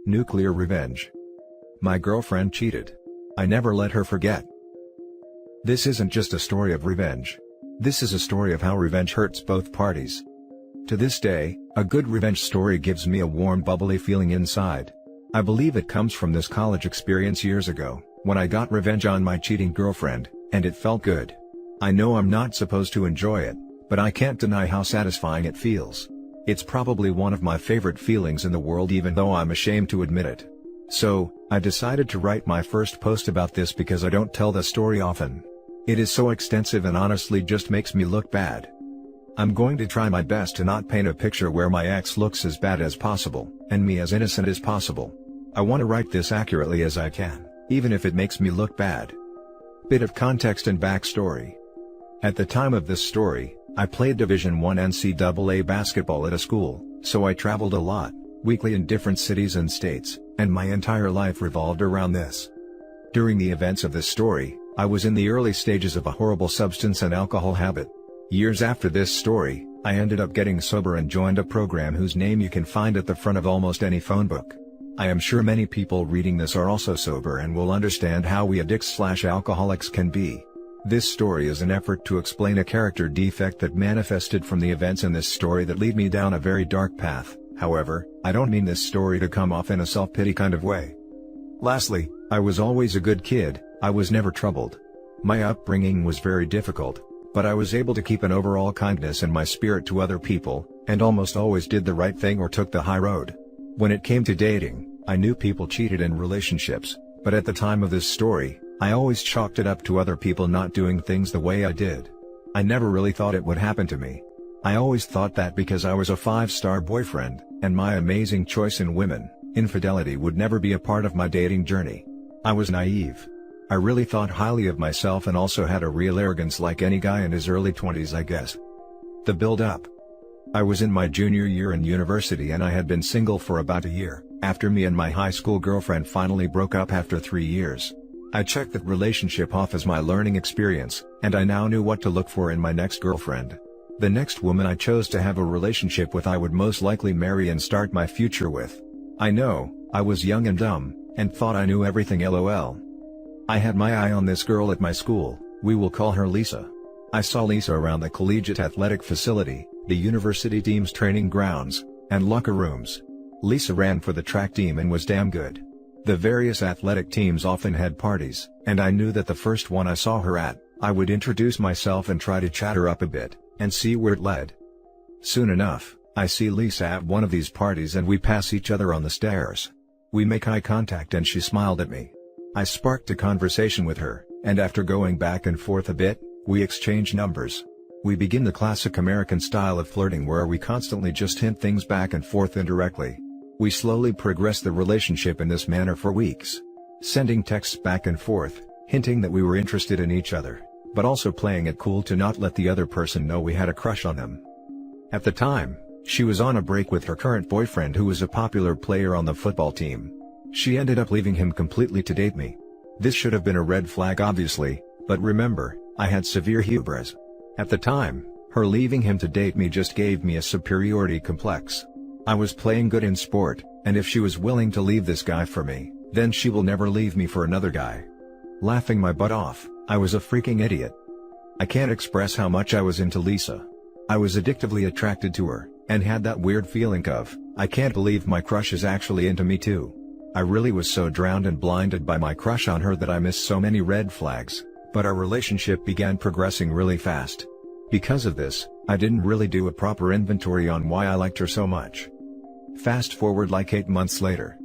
Nuclear revenge. My girlfriend cheated. I never let her forget. This isn't just a story of revenge. This is a story of how revenge hurts both parties. To this day, a good revenge story gives me a warm, bubbly feeling inside. I believe it comes from this college experience years ago, when I got revenge on my cheating girlfriend, and it felt good. I know I'm not supposed to enjoy it, but I can't deny how satisfying it feels. It's probably one of my favorite feelings in the world, even though I'm ashamed to admit it. So, I decided to write my first post about this because I don't tell the story often. It is so extensive and honestly just makes me look bad. I'm going to try my best to not paint a picture where my ex looks as bad as possible, and me as innocent as possible. I want to write this accurately as I can, even if it makes me look bad. Bit of context and backstory. At the time of this story, I played Division I NCAA basketball at a school, so I traveled a lot, weekly in different cities and states, and my entire life revolved around this. During the events of this story, I was in the early stages of a horrible substance and alcohol habit. Years after this story, I ended up getting sober and joined a program whose name you can find at the front of almost any phone book. I am sure many people reading this are also sober and will understand how we addicts/alcoholics can be. This story is an effort to explain a character defect that manifested from the events in this story that lead me down a very dark path. However, I don't mean this story to come off in a self-pity kind of way. Lastly, I was always a good kid. I was never troubled. My upbringing was very difficult, but I was able to keep an overall kindness in my spirit to other people, and almost always did the right thing or took the high road. When it came to dating, I knew people cheated in relationships, but at the time of this story, I always chalked it up to other people not doing things the way I did. I never really thought it would happen to me. I always thought that because I was a 5-star boyfriend, and my amazing choice in women, infidelity would never be a part of my dating journey. I was naive. I really thought highly of myself and also had a real arrogance like any guy in his early 20s, I guess. The build-up. I was in my junior year in university and I had been single for about a year, after me and my high school girlfriend finally broke up after 3 years. I checked that relationship off as my learning experience, and I now knew what to look for in my next girlfriend. The next woman I chose to have a relationship with I would most likely marry and start my future with. I know, I was young and dumb, and thought I knew everything, lol. I had my eye on this girl at my school. We will call her Lisa. I saw Lisa around the collegiate athletic facility, the university team's training grounds, and locker rooms. Lisa ran for the track team and was damn good. The various athletic teams often had parties, and I knew that the first one I saw her at, I would introduce myself and try to chat her up a bit, and see where it led. Soon enough, I see Lisa at one of these parties and we pass each other on the stairs. We make eye contact and she smiled at me. I sparked a conversation with her, and after going back and forth a bit, we exchange numbers. We begin the classic American style of flirting where we constantly just hint things back and forth indirectly. We slowly progress the relationship in this manner for weeks. Sending texts back and forth, hinting that we were interested in each other, but also playing it cool to not let the other person know we had a crush on them. At the time, she was on a break with her current boyfriend who was a popular player on the football team. She ended up leaving him completely to date me. This should have been a red flag obviously, but remember, I had severe hubris. At the time, her leaving him to date me just gave me a superiority complex. I was playing good in sport, and if she was willing to leave this guy for me, then she will never leave me for another guy. Laughing my butt off, I was a freaking idiot. I can't express how much I was into Lisa. I was addictively attracted to her, and had that weird feeling of, I can't believe my crush is actually into me too. I really was so drowned and blinded by my crush on her that I missed so many red flags, but our relationship began progressing really fast. Because of this, I didn't really do a proper inventory on why I liked her so much. Fast forward like 8 months later.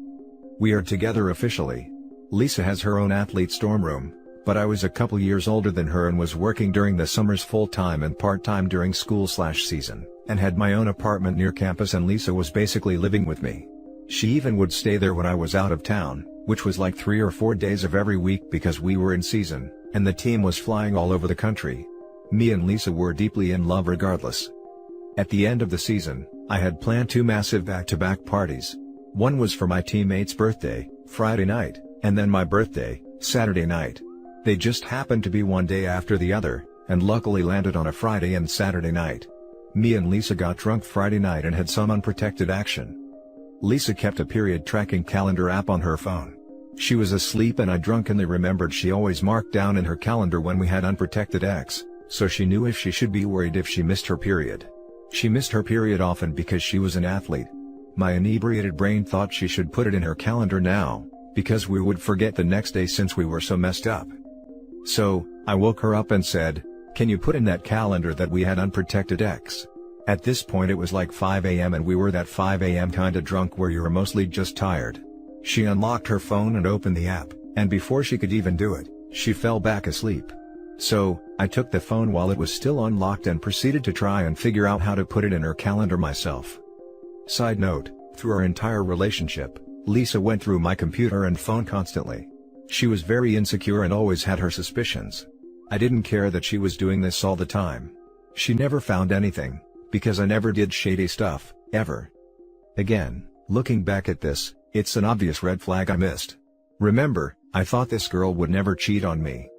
We are together officially. Lisa has her own athlete's dorm room, but I was a couple years older than her and was working during the summers full-time and part-time during school/season, and had my own apartment near campus, and Lisa was basically living with me. She even would stay there when I was out of town, which was like 3 or 4 days of every week because we were in season, and the team was flying all over the country. Me and Lisa were deeply in love regardless. At the end of the season, I had planned 2 massive back-to-back parties. One was for my teammate's birthday, Friday night, and then my birthday, Saturday night. They just happened to be one day after the other, and luckily landed on a Friday and Saturday night. Me and Lisa got drunk Friday night and had some unprotected action. Lisa kept a period tracking calendar app on her phone. She was asleep and I drunkenly remembered she always marked down in her calendar when we had unprotected X, so she knew if she should be worried if she missed her period. She missed her period often because she was an athlete. My inebriated brain thought she should put it in her calendar now, because we would forget the next day since we were so messed up. So, I woke her up and said, "Can you put in that calendar that we had unprotected X?" At this point it was like 5 AM and we were that 5 AM kinda drunk where you're mostly just tired. She unlocked her phone and opened the app, and before she could even do it, she fell back asleep. So, I took the phone while it was still unlocked and proceeded to try and figure out how to put it in her calendar myself. Side note, through our entire relationship, Lisa went through my computer and phone constantly. She was very insecure and always had her suspicions. I didn't care that she was doing this all the time. She never found anything, because I never did shady stuff, ever. Again, looking back at this, it's an obvious red flag I missed. Remember, I thought this girl would never cheat on me.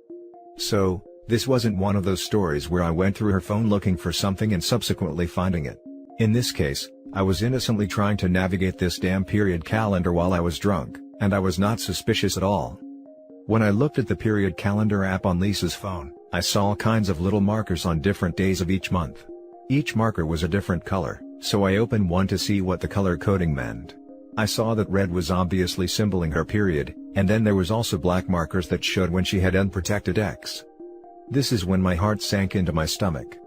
So, this wasn't one of those stories where I went through her phone looking for something and subsequently finding it. In this case, I was innocently trying to navigate this damn period calendar while I was drunk, and I was not suspicious at all. When I looked at the period calendar app on Lisa's phone, I saw all kinds of little markers on different days of each month. Each marker was a different color, so I opened one to see what the color coding meant. I saw that red was obviously symboling her period, and then there was also black markers that showed when she had unprotected X. This is when my heart sank into my stomach.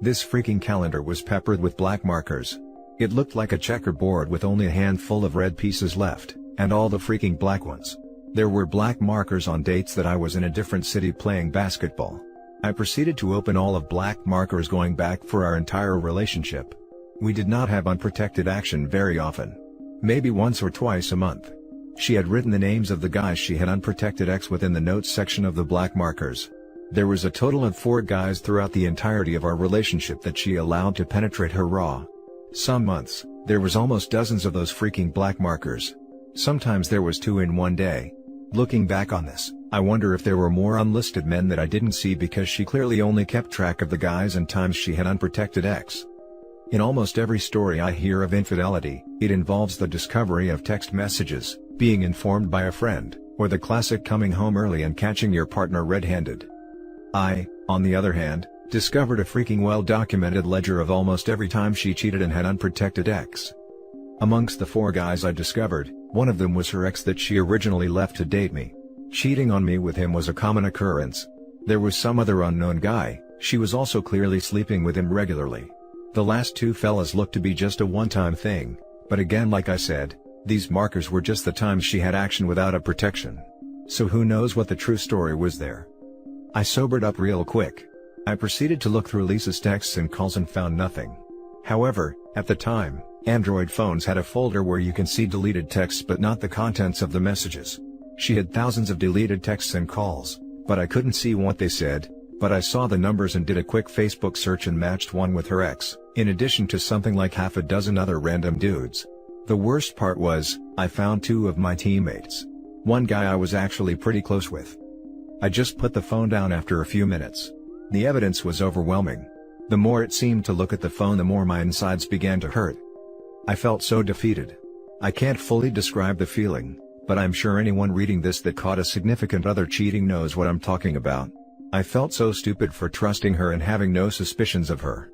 This freaking calendar was peppered with black markers. It looked like a checkerboard with only a handful of red pieces left, and all the freaking black ones. There were black markers on dates that I was in a different city playing basketball. I proceeded to open all of black markers going back for our entire relationship. We did not have unprotected action very often. Maybe once or twice a month. She had written the names of the guys she had unprotected X within the notes section of the black markers. There was a total of 4 guys throughout the entirety of our relationship that she allowed to penetrate her raw. Some months, there was almost dozens of those freaking black markers. Sometimes there was 2 in one day. Looking back on this, I wonder if there were more unlisted men that I didn't see because she clearly only kept track of the guys and times she had unprotected X. In almost every story I hear of infidelity, it involves the discovery of text messages, being informed by a friend, or the classic coming home early and catching your partner red-handed. I, on the other hand, discovered a freaking well-documented ledger of almost every time she cheated and had unprotected X. Amongst the 4 guys I discovered, one of them was her ex that she originally left to date me. Cheating on me with him was a common occurrence. There was some other unknown guy, she was also clearly sleeping with him regularly. The last 2 fellas looked to be just a one-time thing, but again like I said, these markers were just the times she had action without a protection. So who knows what the true story was there. I sobered up real quick. I proceeded to look through Lisa's texts and calls and found nothing. However, at the time, Android phones had a folder where you can see deleted texts but not the contents of the messages. She had thousands of deleted texts and calls, but I couldn't see what they said, but I saw the numbers and did a quick Facebook search and matched one with her ex, in addition to something like half a dozen other random dudes. The worst part was, I found 2 of my teammates. One guy I was actually pretty close with. I just put the phone down after a few minutes. The evidence was overwhelming. The more it seemed to look at the phone, the more my insides began to hurt. I felt so defeated. I can't fully describe the feeling, but I'm sure anyone reading this that caught a significant other cheating knows what I'm talking about. I felt so stupid for trusting her and having no suspicions of her.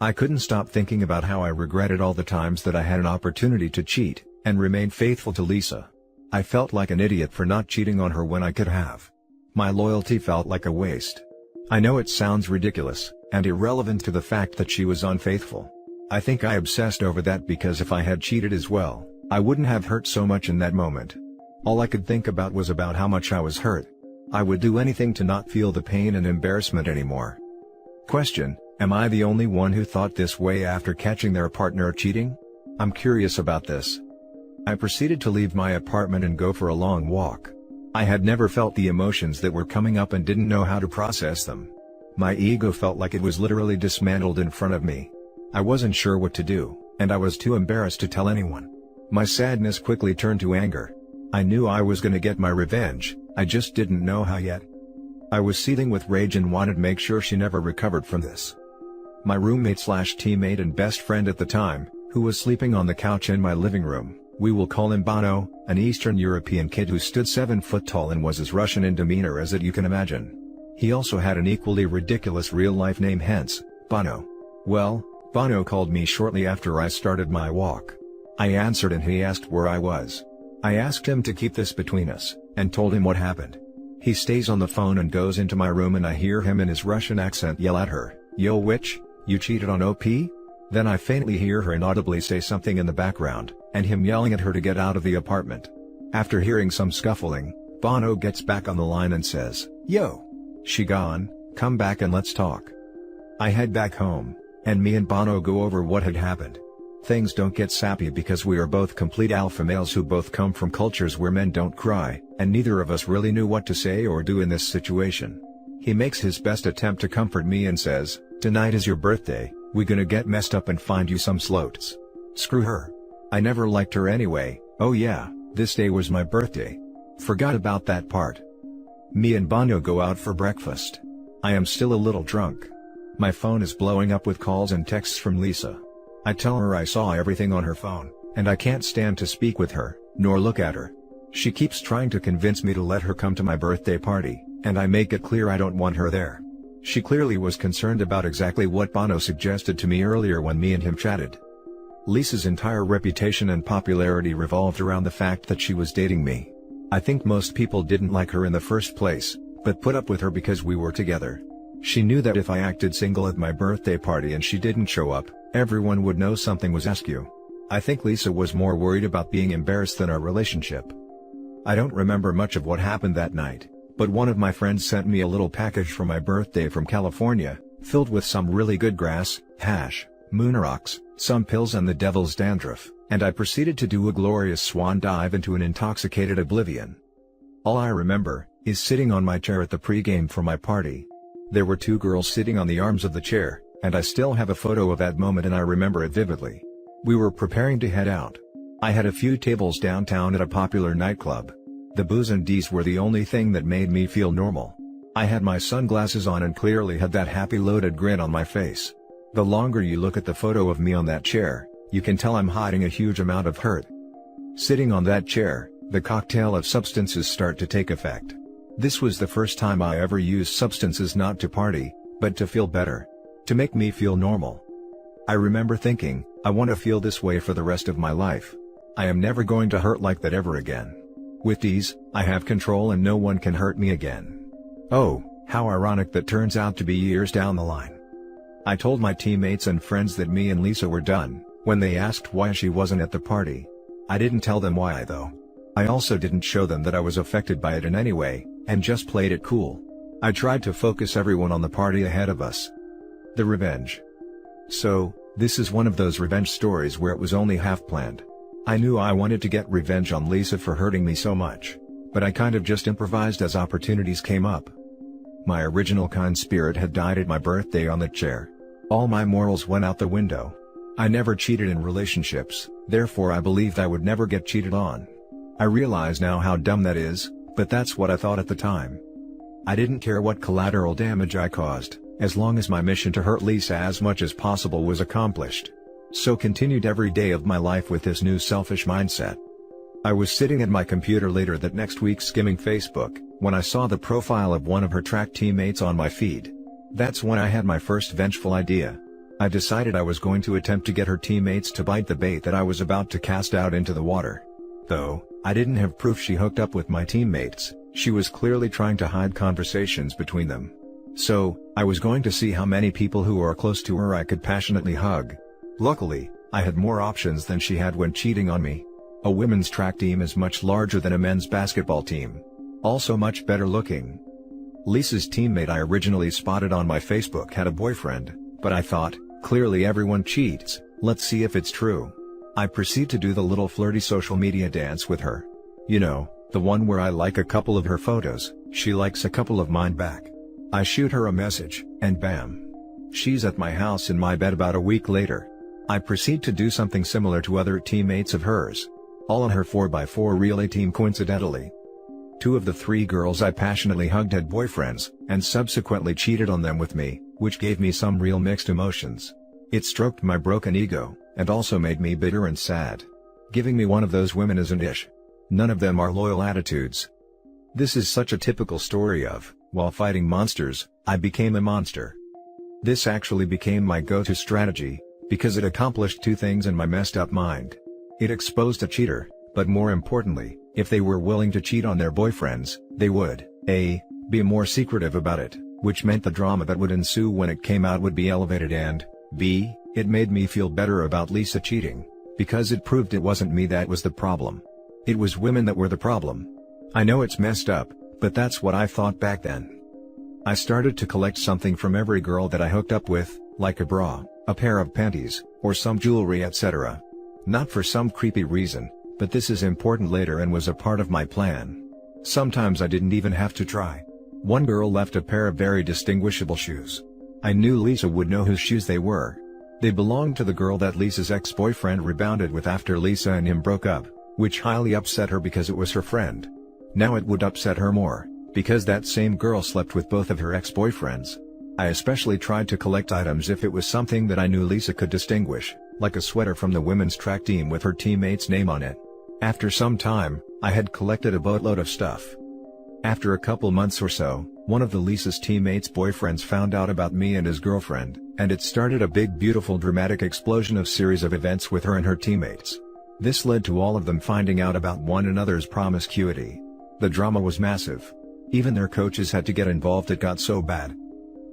I couldn't stop thinking about how I regretted all the times that I had an opportunity to cheat, and remain faithful to Lisa. I felt like an idiot for not cheating on her when I could have. My loyalty felt like a waste. I know it sounds ridiculous, and irrelevant to the fact that she was unfaithful. I think I obsessed over that because if I had cheated as well, I wouldn't have hurt so much in that moment. All I could think about was about how much I was hurt. I would do anything to not feel the pain and embarrassment anymore. Question: am I the only one who thought this way after catching their partner cheating? I'm curious about this. I proceeded to leave my apartment and go for a long walk. I had never felt the emotions that were coming up and didn't know how to process them. My ego felt like it was literally dismantled in front of me. I wasn't sure what to do, and I was too embarrassed to tell anyone. My sadness quickly turned to anger. I knew I was gonna get my revenge, I just didn't know how yet. I was seething with rage and wanted to make sure she never recovered from this. My roommate/teammate and best friend at the time, who was sleeping on the couch in my living room, We will call him Bono, an Eastern European kid who stood 7 foot tall and was as Russian in demeanor as you can imagine. He also had an equally ridiculous real-life name, hence, Bono. Well, Bono called me shortly after I started my walk. I answered and he asked where I was. I asked him to keep this between us, and told him what happened. He stays on the phone and goes into my room and I hear him in his Russian accent yell at her, "Yo witch, you cheated on OP?" Then I faintly hear her inaudibly say something in the background, and him yelling at her to get out of the apartment. After hearing some scuffling, Bono gets back on the line and says, "Yo! She gone, come back and let's talk." I head back home, and me and Bono go over what had happened. Things don't get sappy because we are both complete alpha males who both come from cultures where men don't cry, and neither of us really knew what to say or do in this situation. He makes his best attempt to comfort me and says, "Tonight is your birthday, we gonna get messed up and find you some sloats." Screw her. I never liked her anyway. Oh yeah, this day was my birthday. Forgot about that part. Me and Bono go out for breakfast. I am still a little drunk. My phone is blowing up with calls and texts from Lisa. I tell her I saw everything on her phone, and I can't stand to speak with her, nor look at her. She keeps trying to convince me to let her come to my birthday party, and I make it clear I don't want her there. She clearly was concerned about exactly what Bono suggested to me earlier when me and him chatted. Lisa's entire reputation and popularity revolved around the fact that she was dating me. I think most people didn't like her in the first place, but put up with her because we were together. She knew that if I acted single at my birthday party and she didn't show up, everyone would know something was askew. I think Lisa was more worried about being embarrassed than our relationship. I don't remember much of what happened that night, but one of my friends sent me a little package for my birthday from California, filled with some really good grass, hash, moon rocks, some pills and the devil's dandruff, and I proceeded to do a glorious swan dive into an intoxicated oblivion. All I remember is sitting on my chair at the pregame for my party. There were 2 girls sitting on the arms of the chair, and I still have a photo of that moment and I remember it vividly. We were preparing to head out. I had a few tables downtown at a popular nightclub. The booze and D's were the only thing that made me feel normal. I had my sunglasses on and clearly had that happy loaded grin on my face. The longer you look at the photo of me on that chair, you can tell I'm hiding a huge amount of hurt. Sitting on that chair, the cocktail of substances start to take effect. This was the first time I ever used substances not to party, but to feel better. To make me feel normal. I remember thinking, I want to feel this way for the rest of my life. I am never going to hurt like that ever again. With these, I have control and no one can hurt me again. Oh, how ironic that turns out to be years down the line. I told my teammates and friends that me and Lisa were done, when they asked why she wasn't at the party. I didn't tell them why though. I also didn't show them that I was affected by it in any way, and just played it cool. I tried to focus everyone on the party ahead of us. The revenge. So, this is one of those revenge stories where it was only half planned. I knew I wanted to get revenge on Lisa for hurting me so much, but I kind of just improvised as opportunities came up. My original kind spirit had died at my birthday on the chair. All my morals went out the window. I never cheated in relationships, therefore I believed I would never get cheated on. I realize now how dumb that is, but that's what I thought at the time. I didn't care what collateral damage I caused, as long as my mission to hurt Lisa as much as possible was accomplished. So continued every day of my life with this new selfish mindset. I was sitting at my computer later that next week skimming Facebook, when I saw the profile of one of her track teammates on my feed. That's when I had my first vengeful idea. I decided I was going to attempt to get her teammates to bite the bait that I was about to cast out into the water. Though, I didn't have proof she hooked up with my teammates, she was clearly trying to hide conversations between them. So, I was going to see how many people who are close to her I could passionately hug. Luckily, I had more options than she had when cheating on me. A women's track team is much larger than a men's basketball team. Also much better looking. Lisa's teammate I originally spotted on my Facebook had a boyfriend, but I thought, clearly everyone cheats, let's see if it's true. I proceed to do the little flirty social media dance with her. You know, the one where I like a couple of her photos, she likes a couple of mine back. I shoot her a message, and bam. She's at my house in my bed about a week later. I proceed to do something similar to other teammates of hers. All on her 4x4 relay team coincidentally. 2 of the 3 girls I passionately hugged had boyfriends, and subsequently cheated on them with me, which gave me some real mixed emotions. It stroked my broken ego, and also made me bitter and sad. Giving me one of those women isn't ish. None of them are loyal attitudes. This is such a typical story of, while fighting monsters, I became a monster. This actually became my go-to strategy, because it accomplished two things in my messed up mind. It exposed a cheater, but more importantly, if they were willing to cheat on their boyfriends, they would, A, be more secretive about it, which meant the drama that would ensue when it came out would be elevated, and, B, it made me feel better about Lisa cheating, because it proved it wasn't me that was the problem. It was women that were the problem. I know it's messed up, but that's what I thought back then. I started to collect something from every girl that I hooked up with, like a bra, a pair of panties, or some jewelry, etc. Not for some creepy reason, but this is important later and was a part of my plan. Sometimes I didn't even have to try. One girl left a pair of very distinguishable shoes. I knew Lisa would know whose shoes they were. They belonged to the girl that Lisa's ex-boyfriend rebounded with after Lisa and him broke up, which highly upset her because it was her friend. Now it would upset her more, because that same girl slept with both of her ex-boyfriends. I especially tried to collect items if it was something that I knew Lisa could distinguish, like a sweater from the women's track team with her teammate's name on it. After some time, I had collected a boatload of stuff. After a couple months or so, one of the Lisa's teammates' boyfriends found out about me and his girlfriend, and it started a big beautiful dramatic explosion of series of events with her and her teammates. This led to all of them finding out about one another's promiscuity. The drama was massive. Even their coaches had to get involved, it got so bad.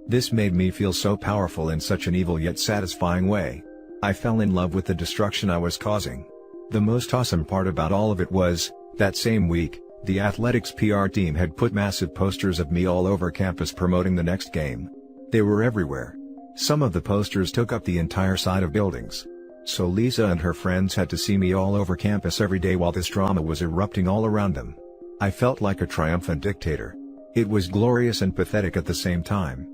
This made me feel so powerful in such an evil yet satisfying way. I fell in love with the destruction I was causing. The most awesome part about all of it was, that same week, the athletics PR team had put massive posters of me all over campus promoting the next game. They were everywhere. Some of the posters took up the entire side of buildings. So Lisa and her friends had to see me all over campus every day while this drama was erupting all around them. I felt like a triumphant dictator. It was glorious and pathetic at the same time.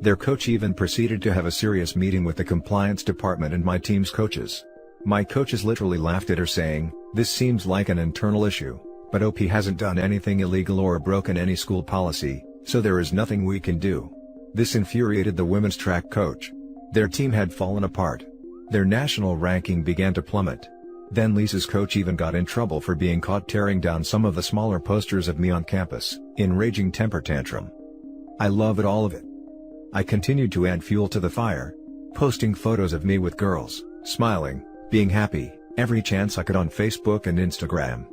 Their coach even proceeded to have a serious meeting with the compliance department and my team's coaches. My coaches literally laughed at her, saying, "This seems like an internal issue, but OP hasn't done anything illegal or broken any school policy, so there is nothing we can do." This infuriated the women's track coach. Their team had fallen apart. Their national ranking began to plummet. Then Lisa's coach even got in trouble for being caught tearing down some of the smaller posters of me on campus, in raging temper tantrum. I love it, all of it. I continued to add fuel to the fire, posting photos of me with girls, smiling, being happy, every chance I could on Facebook and Instagram.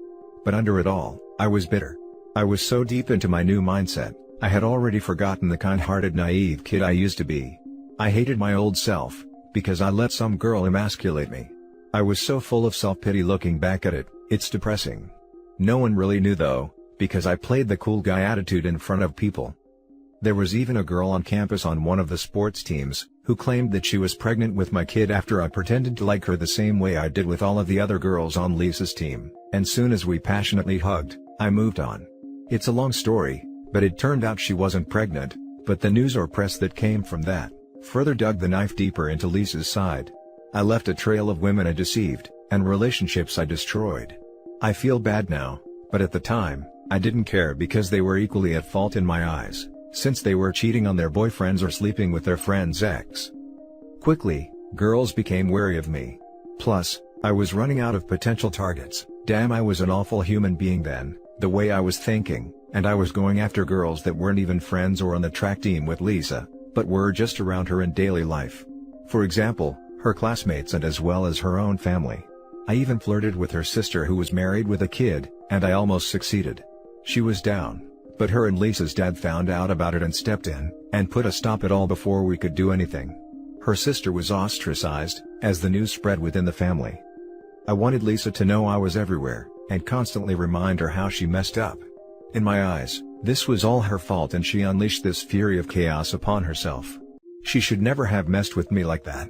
But under it all, I was bitter. I was so deep into my new mindset, I had already forgotten the kind-hearted naive kid I used to be. I hated my old self, because I let some girl emasculate me. I was so full of self-pity looking back at it, it's depressing. No one really knew though, because I played the cool guy attitude in front of people. There was even a girl on campus on one of the sports teams, who claimed that she was pregnant with my kid after I pretended to like her the same way I did with all of the other girls on Lisa's team, and soon as we passionately hugged, I moved on. It's a long story, but it turned out she wasn't pregnant, but the news or press that came from that, further dug the knife deeper into Lisa's side. I left a trail of women I deceived, and relationships I destroyed. I feel bad now, but at the time, I didn't care because they were equally at fault in my eyes, since they were cheating on their boyfriends or sleeping with their friend's ex. Quickly, girls became wary of me. Plus, I was running out of potential targets. Damn, I was an awful human being then, the way I was thinking, and I was going after girls that weren't even friends or on the track team with Lisa, but were just around her in daily life. For example, her classmates and as well as her own family. I even flirted with her sister who was married with a kid, and I almost succeeded. She was down, but her and Lisa's dad found out about it and stepped in, and put a stop it all before we could do anything. Her sister was ostracized, as the news spread within the family. I wanted Lisa to know I was everywhere, and constantly remind her how she messed up. In my eyes, this was all her fault and she unleashed this fury of chaos upon herself. She should never have messed with me like that.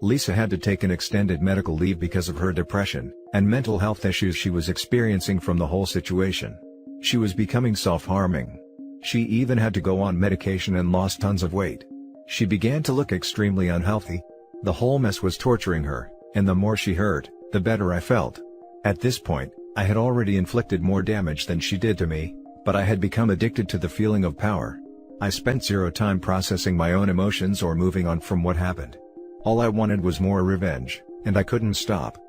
Lisa had to take an extended medical leave because of her depression, and mental health issues she was experiencing from the whole situation. She was becoming self-harming. She even had to go on medication and lost tons of weight. She began to look extremely unhealthy. The whole mess was torturing her, and the more she hurt, the better I felt. At this point, I had already inflicted more damage than she did to me, but I had become addicted to the feeling of power. I spent zero time processing my own emotions or moving on from what happened. All I wanted was more revenge, and I couldn't stop.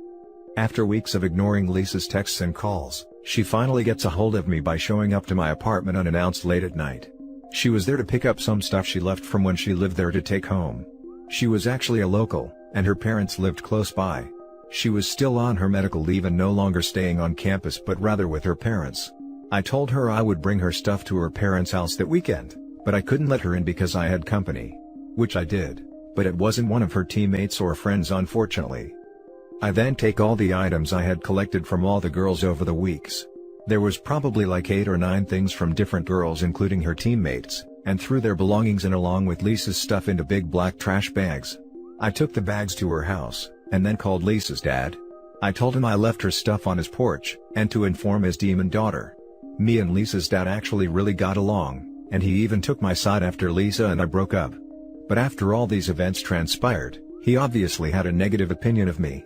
After weeks of ignoring Lisa's texts and calls, she finally gets a hold of me by showing up to my apartment unannounced late at night. She was there to pick up some stuff she left from when she lived there to take home. She was actually a local, and her parents lived close by. She was still on her medical leave and no longer staying on campus but rather with her parents. I told her I would bring her stuff to her parents' house that weekend, but I couldn't let her in because I had company. Which I did, but it wasn't one of her teammates or friends unfortunately. I then take all the items I had collected from all the girls over the weeks. There was probably like 8 or 9 things from different girls including her teammates, and threw their belongings in along with Lisa's stuff into big black trash bags. I took the bags to her house, and then called Lisa's dad. I told him I left her stuff on his porch, and to inform his demon daughter. Me and Lisa's dad actually really got along, and he even took my side after Lisa and I broke up. But after all these events transpired, he obviously had a negative opinion of me.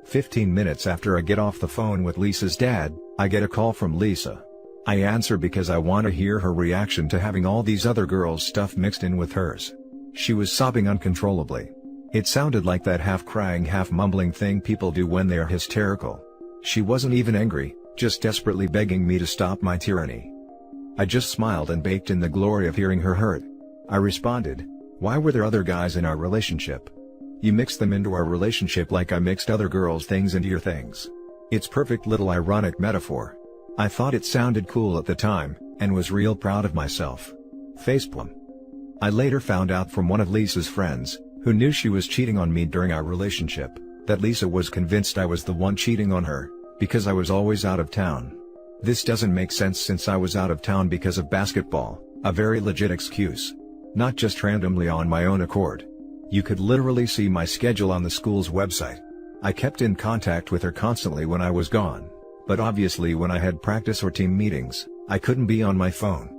15 minutes after I get off the phone with Lisa's dad, I get a call from Lisa. I answer because I want to hear her reaction to having all these other girls' stuff mixed in with hers. She was sobbing uncontrollably. It sounded like that half-crying half-mumbling thing people do when they are hysterical. She wasn't even angry, just desperately begging me to stop my tyranny. I just smiled and baked in the glory of hearing her hurt. I responded, "Why were there other guys in our relationship? You mixed them into our relationship like I mixed other girls' things into your things." It's perfect little ironic metaphor. I thought it sounded cool at the time, and was real proud of myself. Facepalm. I later found out from one of Lisa's friends, who knew she was cheating on me during our relationship, that Lisa was convinced I was the one cheating on her, because I was always out of town. This doesn't make sense since I was out of town because of basketball, a very legit excuse. Not just randomly on my own accord. You could literally see my schedule on the school's website. I kept in contact with her constantly when I was gone, but obviously when I had practice or team meetings, I couldn't be on my phone.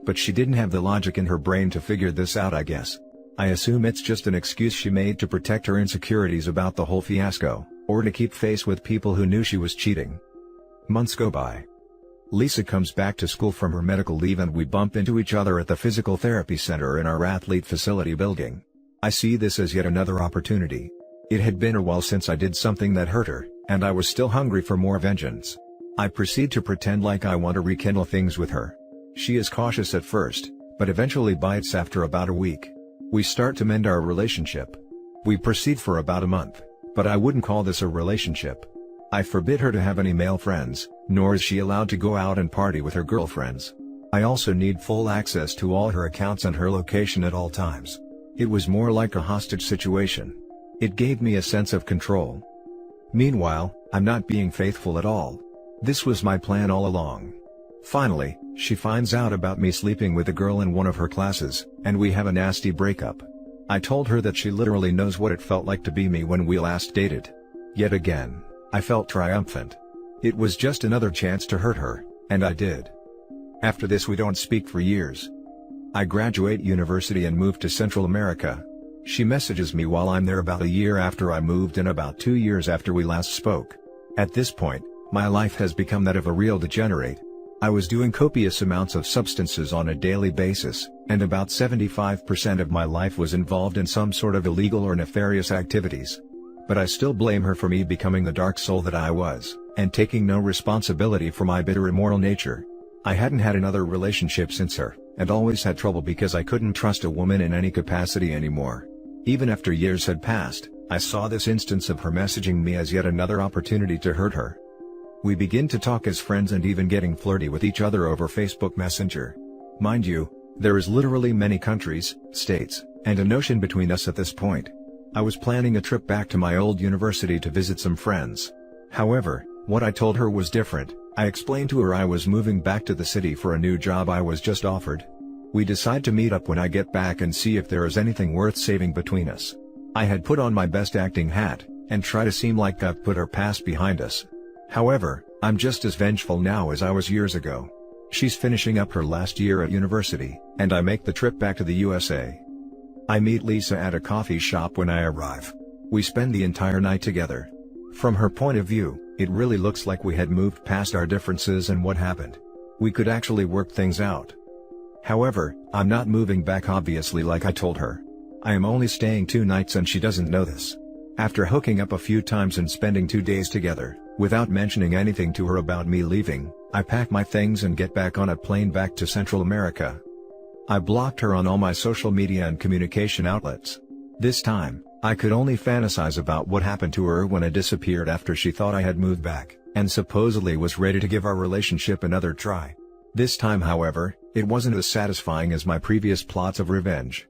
But she didn't have the logic in her brain to figure this out, I guess. I assume it's just an excuse she made to protect her insecurities about the whole fiasco, or to keep face with people who knew she was cheating. Months go by. Lisa comes back to school from her medical leave and we bump into each other at the physical therapy center in our athlete facility building. I see this as yet another opportunity. It had been a while since I did something that hurt her, and I was still hungry for more vengeance. I proceed to pretend like I want to rekindle things with her. She is cautious at first, but eventually bites after about a week. We start to mend our relationship. We proceed for about a month, but I wouldn't call this a relationship. I forbid her to have any male friends, nor is she allowed to go out and party with her girlfriends. I also need full access to all her accounts and her location at all times. It was more like a hostage situation. It gave me a sense of control. Meanwhile, I'm not being faithful at all. This was my plan all along. Finally, she finds out about me sleeping with a girl in one of her classes, and we have a nasty breakup. I told her that she literally knows what it felt like to be me when we last dated. Yet again, I felt triumphant. It was just another chance to hurt her, and I did. After this we don't speak for years. I graduate university and move to Central America. She messages me while I'm there about a year after I moved and about 2 years after we last spoke. At this point, my life has become that of a real degenerate. I was doing copious amounts of substances on a daily basis, and about 75% of my life was involved in some sort of illegal or nefarious activities. But I still blame her for me becoming the dark soul that I was, and taking no responsibility for my bitter immoral nature. I hadn't had another relationship since her, and always had trouble because I couldn't trust a woman in any capacity anymore. Even after years had passed, I saw this instance of her messaging me as yet another opportunity to hurt her. We begin to talk as friends and even getting flirty with each other over Facebook Messenger. Mind you, there is literally many countries, states, and an ocean between us at this point. I was planning a trip back to my old university to visit some friends. However, what I told her was different. I explained to her I was moving back to the city for a new job I was just offered. We decide to meet up when I get back and see if there is anything worth saving between us. I had put on my best acting hat, and try to seem like I've put our past behind us. However, I'm just as vengeful now as I was years ago. She's finishing up her last year at university, and I make the trip back to the USA. I meet Lisa at a coffee shop when I arrive. We spend the entire night together. From her point of view, it really looks like we had moved past our differences and what happened. We could actually work things out. However, I'm not moving back obviously like I told her. I am only staying 2 nights and she doesn't know this. After hooking up a few times and spending 2 days together, without mentioning anything to her about me leaving, I pack my things and get back on a plane back to Central America. I blocked her on all my social media and communication outlets. This time, I could only fantasize about what happened to her when I disappeared after she thought I had moved back, and supposedly was ready to give our relationship another try. This time, however, it wasn't as satisfying as my previous plots of revenge.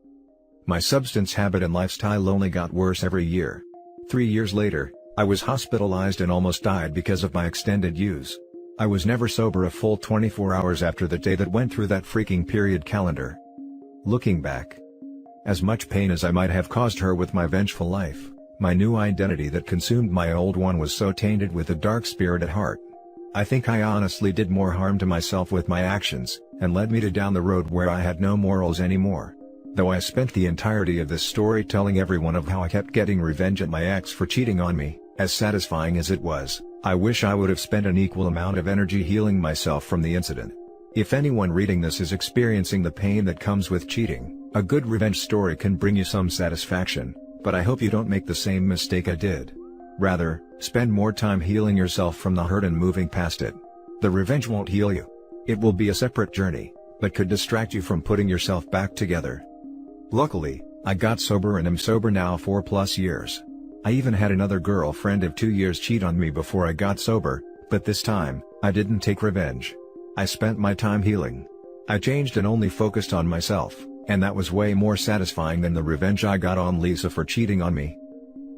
My substance habit and lifestyle only got worse every year. 3 years later, I was hospitalized and almost died because of my extended use. I was never sober a full 24 hours after the day that went through that freaking period calendar. Looking back, as much pain as I might have caused her with my vengeful life, my new identity that consumed my old one was so tainted with a dark spirit at heart. I think I honestly did more harm to myself with my actions, and led me to down the road where I had no morals anymore. Though I spent the entirety of this story telling everyone of how I kept getting revenge at my ex for cheating on me, as satisfying as it was, I wish I would have spent an equal amount of energy healing myself from the incident. If anyone reading this is experiencing the pain that comes with cheating, a good revenge story can bring you some satisfaction, but I hope you don't make the same mistake I did. Rather, spend more time healing yourself from the hurt and moving past it. The revenge won't heal you. It will be a separate journey, but could distract you from putting yourself back together. Luckily, I got sober and am sober now 4+ years. I even had another girlfriend of 2 years cheat on me before I got sober, but this time, I didn't take revenge. I spent my time healing. I changed and only focused on myself, and that was way more satisfying than the revenge I got on Lisa for cheating on me.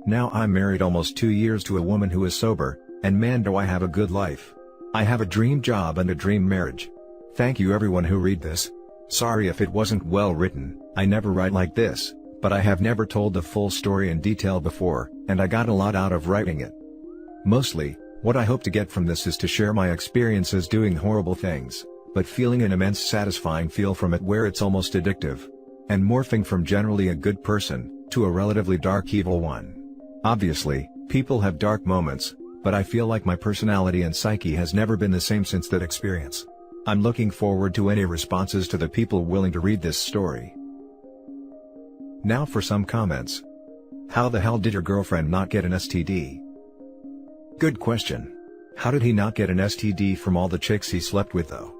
Now I'm married almost 2 years to a woman who is sober, and man do I have a good life. I have a dream job and a dream marriage. Thank you everyone who read this. Sorry if it wasn't well written, I never write like this, but I have never told the full story in detail before, and I got a lot out of writing it. Mostly, what I hope to get from this is to share my experiences doing horrible things, but feeling an immense satisfying feel from it where it's almost addictive. And morphing from generally a good person, to a relatively dark evil one. Obviously, people have dark moments, but I feel like my personality and psyche has never been the same since that experience. I'm looking forward to any responses to the people willing to read this story. Now for some comments. How the hell did your girlfriend not get an STD? Good question. How did he not get an STD from all the chicks he slept with though?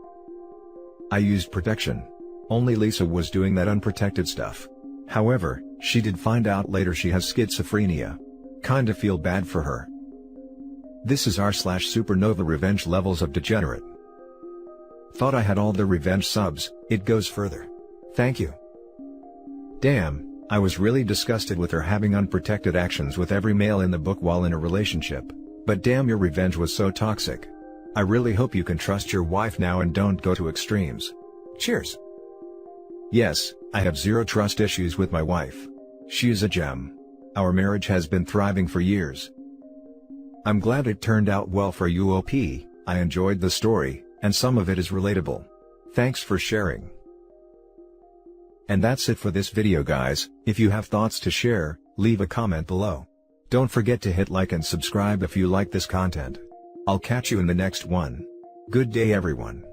I used protection. Only Lisa was doing that unprotected stuff. However, she did find out later she has schizophrenia. Kinda feel bad for her. This is r/supernova revenge levels of degenerate. Thought I had all the revenge subs, it goes further. Thank you. Damn, I was really disgusted with her having unprotected actions with every male in the book while in a relationship, but damn your revenge was so toxic. I really hope you can trust your wife now and don't go to extremes. Cheers. Yes, I have zero trust issues with my wife. She is a gem. Our marriage has been thriving for years. I'm glad it turned out well for you OP, I enjoyed the story, and some of it is relatable. Thanks for sharing. And that's it for this video guys. If you have thoughts to share, leave a comment below. Don't forget to hit like and subscribe if you like this content. I'll catch you in the next one. Good day everyone.